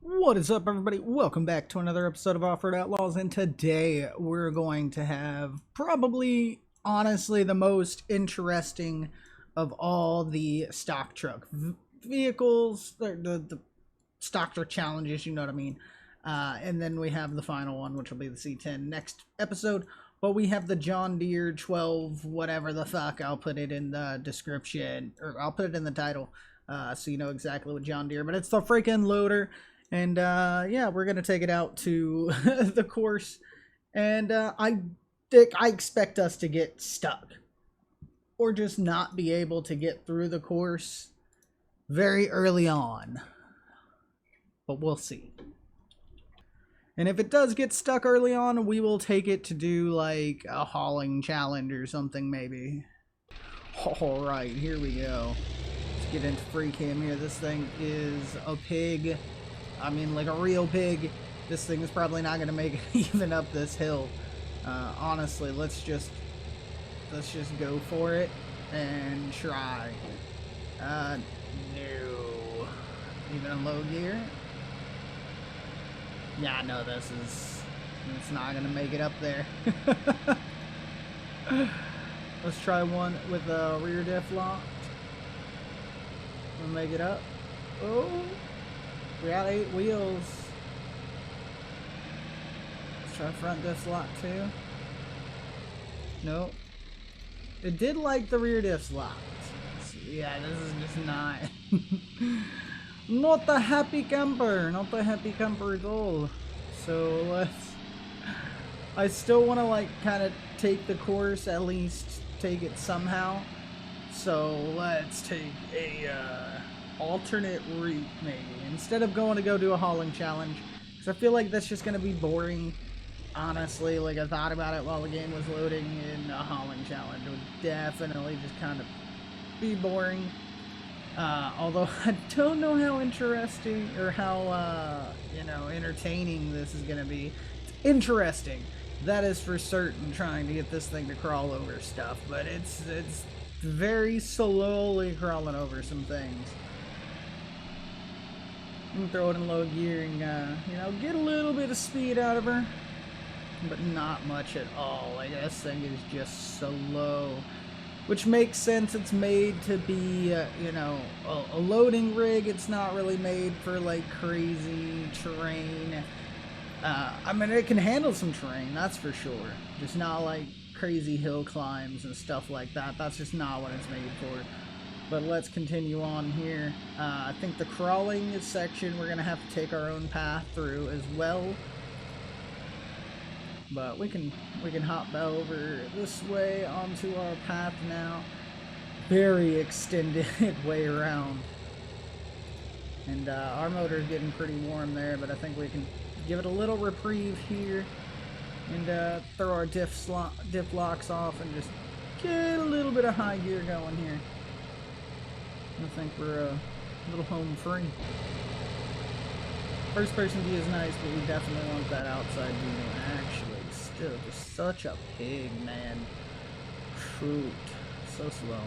What is up, everybody? Welcome back to another episode of Offroad Outlaws, and today we're going to have probably, honestly, the most interesting of all the stock truck vehicles, the stock truck challenges, you know what I mean? And then we have the final one, which will be the C10 next episode. But we have the John Deere 12, whatever the fuck. I'll put it in the description, or I'll put it in the title, so you know exactly what John Deere. But it's the freaking loader. And yeah, we're gonna take it out to the course, and I expect us to get stuck, or just not be able to get through the course very early on. But we'll see. And if it does get stuck early on, we will take it to do like a hauling challenge or something, maybe. All right, here we go. Let's get into free cam here. This thing is a pig. I mean, like a real pig. This thing is probably not going to make it even up this hill. Honestly, let's just go for it and try. No. Even in low gear? Yeah, no, it's not going to make it up there. Let's try one with a rear diff locked. We'll make it up. Oh. We got 8 wheels. Let's try front diff lock too. Nope. It did like the rear diff locked. So yeah, this is just not not a happy camper. Not a happy camper at all. So let's. I still want to like kind of take the course, at least take it somehow. So let's take a alternate route, maybe, instead of going to go do a hauling challenge, because I feel like that's just going to be boring, honestly. Like, I thought about it while the game was loading, and a hauling challenge would definitely just kind of be boring, although I don't know how interesting, or how, you know, entertaining this is going to be. It's interesting, that is for certain, trying to get this thing to crawl over stuff, but it's very slowly crawling over some things. And throw it in low gear and, you know, get a little bit of speed out of her, but not much at all. Like, this thing is just slow, which makes sense. It's made to be, you know, a loading rig. It's not really made for, like, crazy terrain. I mean, it can handle some terrain, that's for sure. Just not, like, crazy hill climbs and stuff like that. That's just not what it's made for. But let's continue on here. I think the crawling section we're going to have to take our own path through as well. But we can hop over this way onto our path now. Very extended way around. And our motor's getting pretty warm there, but I think we can give it a little reprieve here. And throw our diff locks off and just get a little bit of high gear going here. I think we're a little home free. First person view is nice, but we definitely want that outside view. Actually, still just such a pig, man. Shoot. So slow.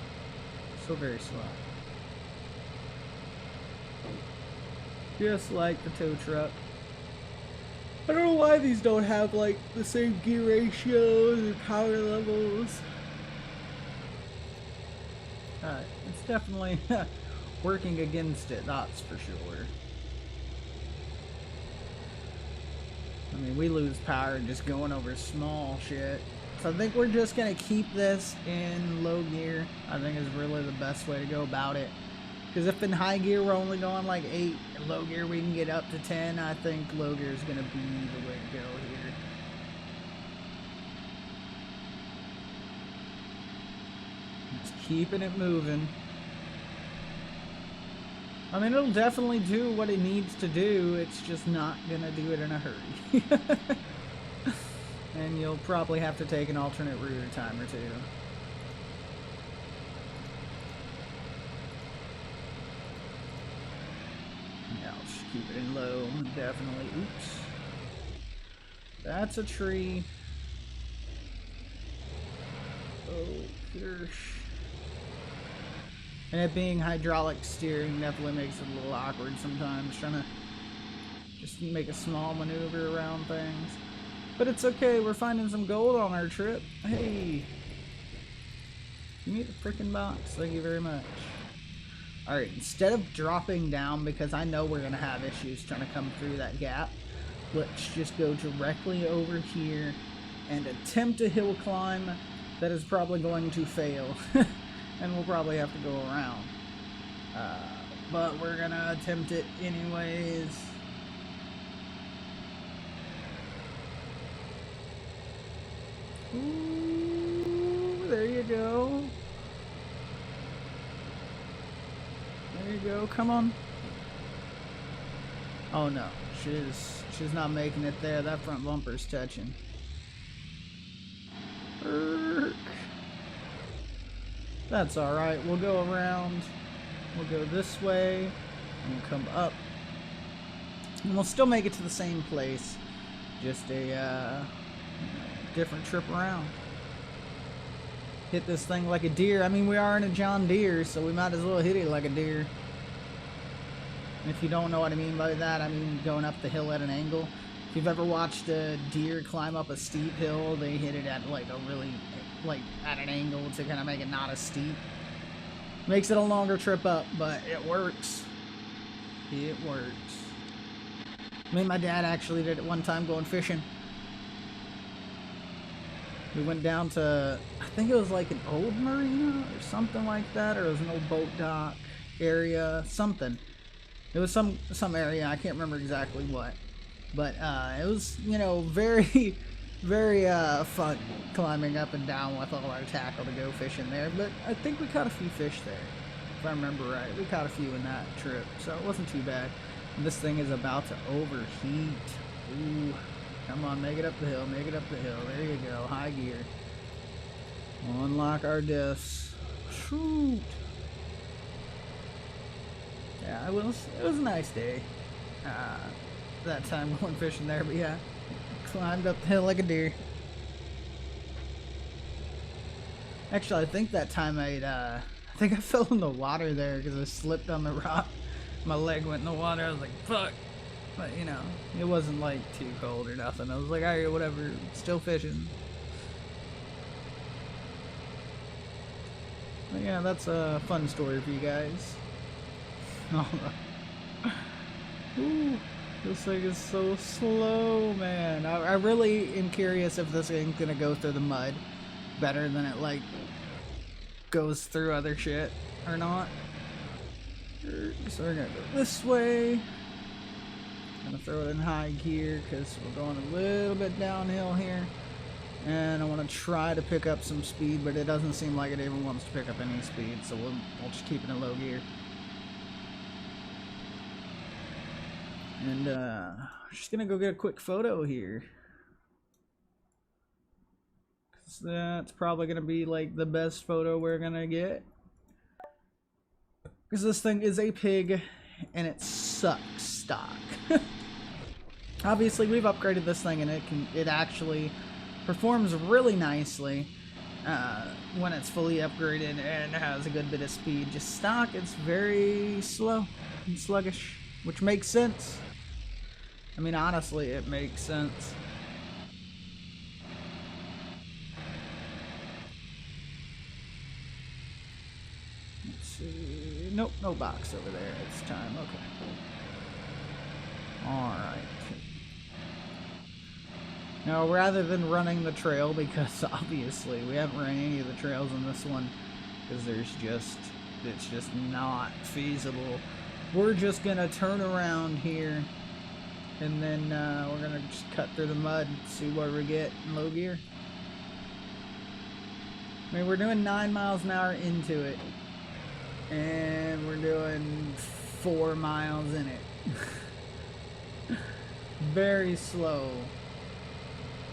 So very slow. Just like the tow truck. I don't know why these don't have like the same gear ratios or power levels. It's definitely working against it, that's for sure. I mean, we lose power just going over small shit. So I think we're just going to keep this in low gear. I think is really the best way to go about it. Because if in high gear we're only going like 8, in low gear we can get up to 10, I think low gear is going to be the way to go here. Keeping it moving. I mean, it'll definitely do what it needs to do. It's just not gonna do it in a hurry. And you'll probably have to take an alternate route a time or two. Yeah, I'll just keep it in low. Definitely. Oops. That's a tree. Oh, gosh. And it being hydraulic steering definitely makes it a little awkward sometimes, trying to Just make a small maneuver around things. But it's okay, we're finding some gold on our trip. Hey! Give me the freaking box, thank you very much. Alright, instead of dropping down, because I know we're going to have issues trying to come through that gap, let's just go directly over here and attempt a hill climb that is probably going to fail. And we'll probably have to go around. But we're going to attempt it anyways. Ooh, there you go. There you go, come on. Oh no, she's not making it there. That front bumper's touching. That's alright, we'll go around. We'll go this way, and we'll come up. And we'll still make it to the same place. Just a different trip around. Hit this thing like a deer. I mean, we are in a John Deere, so we might as well hit it like a deer. And if you don't know what I mean by that, I mean going up the hill at an angle. If you've ever watched a deer climb up a steep hill, they hit it at like a really, like at an angle to kind of make it not as steep. Makes it a longer trip up, but it works. It works. Me and my dad actually did it one time going fishing. We went down to, I think it was like an old marina or something like that, or it was an old boat dock area, something. It was some area, I can't remember exactly what. But it was, you know, very, very fun climbing up and down with all our tackle to go fishing there. But I think we caught a few fish there, if I remember right. We caught a few in that trip, so it wasn't too bad. And this thing is about to overheat. Ooh. Come on, make it up the hill, make it up the hill. There you go, high gear. We'll unlock our diffs. Shoot! Yeah, it was a nice day. That time going fishing there, but yeah. Climbed up the hill like a deer. Actually, I think that time I think I fell in the water there because I slipped on the rock. My leg went in the water, I was like, fuck! But, you know, it wasn't, like, too cold or nothing. I was like, alright, whatever, still fishing. But yeah, that's a fun story for you guys. Ooh, this thing is so slow, man. I really am curious if this thing's gonna go through the mud better than it, like, goes through other shit or not. So we're gonna go this way. I'm gonna throw it in high gear because we're going a little bit downhill here, and I want to try to pick up some speed, but it doesn't seem like it even wants to pick up any speed, so we'll just keep it in low gear. And just gonna go get a quick photo here, because that's probably gonna be like the best photo we're gonna get, because this thing is a pig and it sucks stock. Obviously, we've upgraded this thing, and it actually performs really nicely when it's fully upgraded and has a good bit of speed. Just stock, it's very slow and sluggish, which makes sense. I mean, honestly, it makes sense. Let's see. Nope, no box over there. It's time. Okay. Alright. Now, rather than running the trail, because obviously we haven't run any of the trails in this one, because it's just not feasible, we're just gonna turn around here, and then we're gonna just cut through the mud and see what we get in low gear. I mean, we're doing 9 miles an hour into it, and we're doing 4 miles in it. Very slow.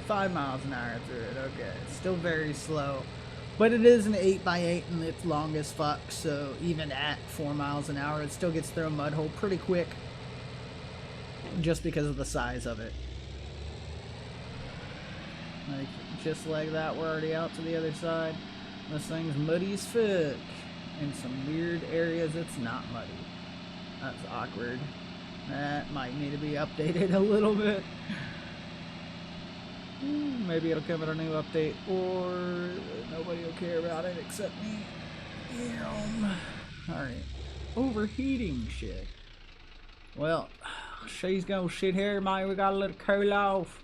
5 miles an hour through it, okay. Still very slow. But it is an 8x8 and it's long as fuck, so even at 4 miles an hour, it still gets through a mud hole pretty quick. Just because of the size of it. Like, just like that, we're already out to the other side. This thing's muddy as fuck. In some weird areas, it's not muddy. That's awkward. That might need to be updated a little bit. Maybe it'll come with a new update, or nobody will care about it except me. Alright. Overheating shit. Well, she's gonna sit here, man. We gotta let it cool off.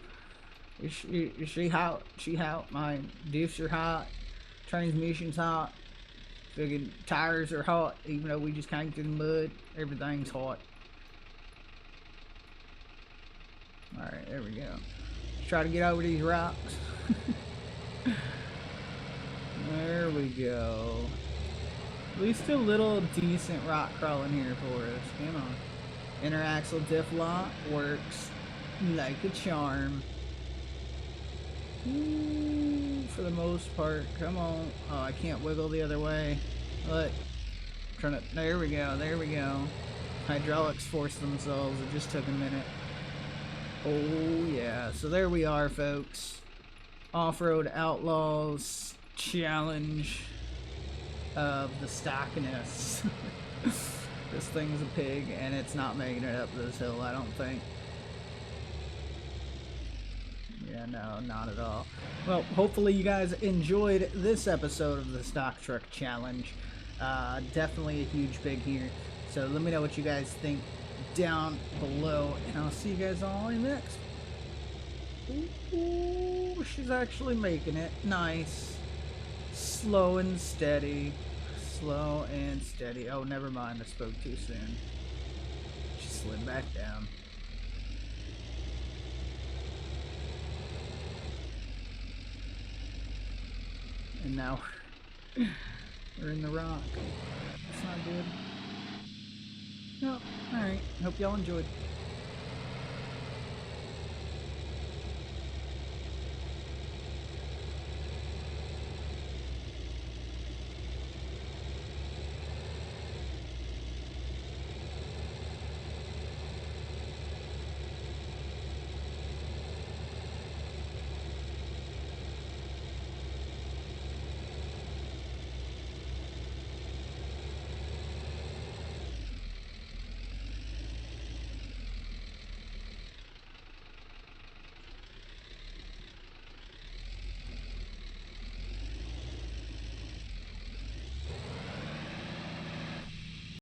Is she hot? She hot, man. Diffs are hot. Transmission's hot. Fucking tires are hot, even though we just came through the mud. Everything's hot. Alright, there we go. Let's try to get over these rocks. There we go. At least a little decent rock crawling here for us. Come on. Interaxle diff lock works like a charm. Ooh, for the most part. Come on. Oh, I can't wiggle the other way. Look. Trying to. There we go. There we go. Hydraulics forced themselves. It just took a minute. Oh yeah. So there we are, folks. Offroad Outlaws challenge of the stockiness. This thing's a pig and it's not making it up this hill, I don't think. Yeah, no, not at all. Well, hopefully you guys enjoyed this episode of the Stock Truck Challenge. Definitely a huge pig here. So let me know what you guys think down below, and I'll see you guys all in the next. Ooh, she's actually making it. Nice. Slow and steady. Slow and steady. Oh, never mind. I spoke too soon. She slid back down. And now we're in the rock. That's not good. No. Alright. Hope y'all enjoyed.